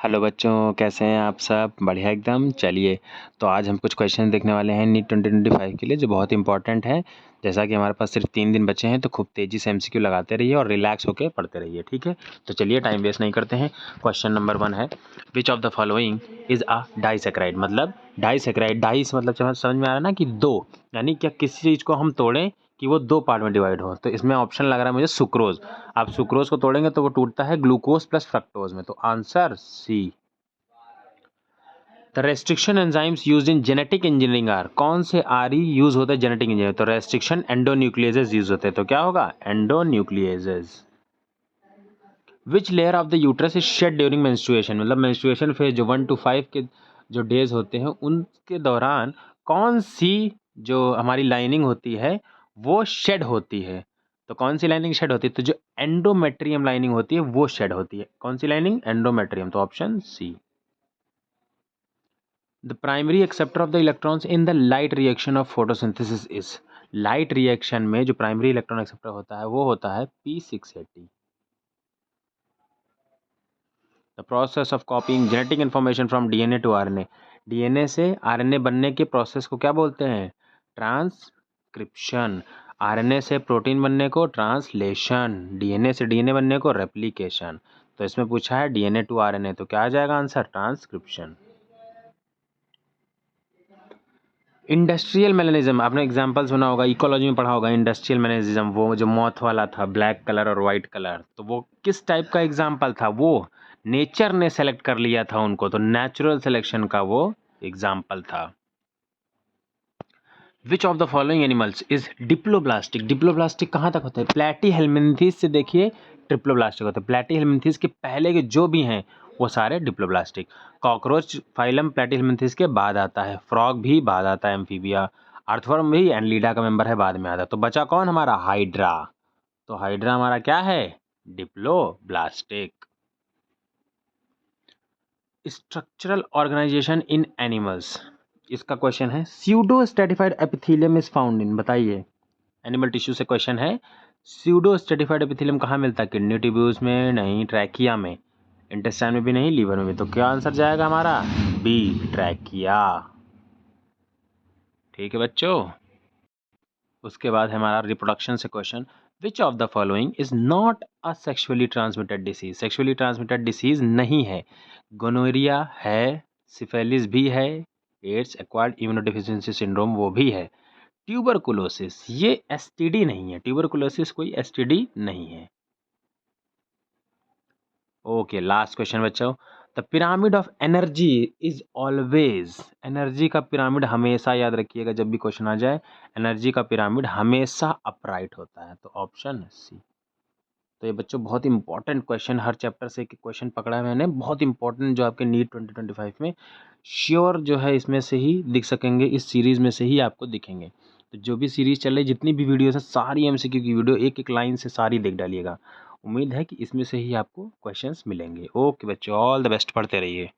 Hello बच्चों, कैसे हैं आप सब? बढ़िया एकदम। चलिए, तो आज हम कुछ क्वेश्चन देखने वाले हैं नीट 2025 के लिए, जो बहुत इंपॉर्टेंट है। जैसा कि हमारे पास सिर्फ 3 दिन बचे हैं, तो खूब तेज़ी से एमसीक्यू लगाते रहिए और रिलैक्स होकर पढ़ते रहिए, ठीक है? तो चलिए, टाइम वेस्ट नहीं करते हैं। क्वेश्चन नंबर 1 है, विच of the following is a disaccharide? मतलब डाइसेक्राइड, डाइस मतलब समझ में आ रहा है ना कि दो, यानी क्या किसी चीज़ को हम तोड़ें कि वो 2 पार्ट में डिवाइड हो। तो इसमें ऑप्शन लग रहा है मुझे सुक्रोज़। आप सुक्रोज़ को तोड़ेंगे तो वो टूटता है ग्लूकोज प्लस फ्रक्टोज में, तो answer C. The restriction enzymes use in genetic engineering are, कौन से आर ई यूज होते हैं जेनेटिक इंजीनियरिंग? तो रेस्ट्रिक्शन एंडोन्यूक्लियेजेस यूज होते हैं, तो क्या होगा? Endonucleases. Which layer of the uterus is shed during menstruation? मतलब मेंस्ट्रुएशन फेज जो 1 to 5 के जो डेज होते हैं उनके दौरान कौन सी जो हमारी लाइनिंग होती है वो शेड होती है? तो कौन सी लाइनिंग शेड होती है? तो जो एंडोमेट्रियम लाइनिंग होती है वो शेड होती है। कौन सी लाइनिंग? एंडोमेट्रियम, तो option C. The primary acceptor of the electrons in the light reaction of photosynthesis is, light reaction में जो प्राइमरी इलेक्ट्रॉन एक्सेप्टर होता है वो होता है P680। The process of copying genetic information from DNA to RNA, DNA से RNA बनने के प्रोसेस को क्या बोलते हैं? ट्रांसक्रिप्शन। RNA से प्रोटीन बनने को ट्रांसलेशन, DNA से DNA बनने को रेप्लिकेशन। तो इसमें पूछा है DNA to RNA, तो क्या आ जाएगा आंसर? ट्रांसक्रिप्शन। इंडस्ट्रियल मैलेनिज्म, आपने एग्जाम्पल सुना होगा, इकोलॉजी में पढ़ा होगा। इंडस्ट्रियल मैलेनिज्म, वो जो मॉथ वाला था, ब्लैक कलर और वाइट कलर, तो वो किस टाइप का एग्जाम्पल था? वो नेचर ने सेलेक्ट कर लिया था उनको, तो नेचुरल सिलेक्शन का वो एग्जाम्पल था। विच of the following animals is diploblastic? Diploblastic कहाँ तक होता है? प्लेटीहेल्मिन्थेस से देखिए ट्रिप्लोब्लास्टिक होता है। प्लेटीहेल्मिन्थेस के पहले के जो भी हैं वो सारे डिप्लोब्लास्टिक। कॉकरोच फाइलम प्लेटीहेल्मिन्थेस के बाद आता है, फ्रॉग भी बाद आता है, एम्फीबिया, अर्थवर्म भी एनलीडा का मेंबर है, बाद में आता है। तो बचा कौन हमारा? हाइड्रा। तो हाइड्रा हमारा क्या है? डिप्लोब्लास्टिक। स्ट्रक्चरल ऑर्गेनाइजेशन इन एनिमल्स, इसका क्वेश्चन है। Pseudo stratified epithelium is found in, बताइए। एनिमल टिश्यू से क्वेश्चन है। स्यूडो स्ट्रेटिफाइड एपिथेलियम कहाँ मिलता है? किडनी ट्यूब्यूल्स में नहीं, ट्रैकिया में, इंटेस्टाइन में भी नहीं, लीवर में भी। तो क्या आंसर जाएगा हमारा? B, trachea. ठीक है बच्चों। उसके बाद है हमारा रिप्रोडक्शन से question. Which of the following is not a sexually transmitted disease? Sexually transmitted disease नहीं है। गोनोरिया है, सिफिलिस भी है, एड्स एक्वायर्ड इम्यूनोडेफिशिएंसी सिंड्रोम वो भी है। ट्यूबरकुलोसिस ये एसटीडी नहीं है, ट्यूबरकुलोसिस कोई एसटीडी नहीं है। ओके, लास्ट क्वेश्चन बच्चों। The pyramid of energy is always, energy का पिरामिड हमेशा याद रखिएगा जब भी क्वेश्चन आ जाए, एनर्जी का पिरामिड हमेशा अपराइट होता है, तो ऑप्शन सी। तो ये बच्चों बहुत इंपॉर्टेंट क्वेश्चन, हर चैप्टर से एक क्वेश्चन पकड़ा है मैंने, बहुत इंपॉर्टेंट, जो आपके नीट 2025 में श्योर जो है इसमें से ही दिख सकेंगे, इस सीरीज़ में से ही आपको दिखेंगे। तो जो भी सीरीज़ चल रही, जितनी भी वीडियोस है, सारी एमसीक्यू की वीडियो एक एक लाइन से सारी देख डालिएगा। उम्मीद है कि इसमें से ही आपको क्वेश्चंस मिलेंगे। ओके बच्चों, ऑल द बेस्ट, पढ़ते रहिए।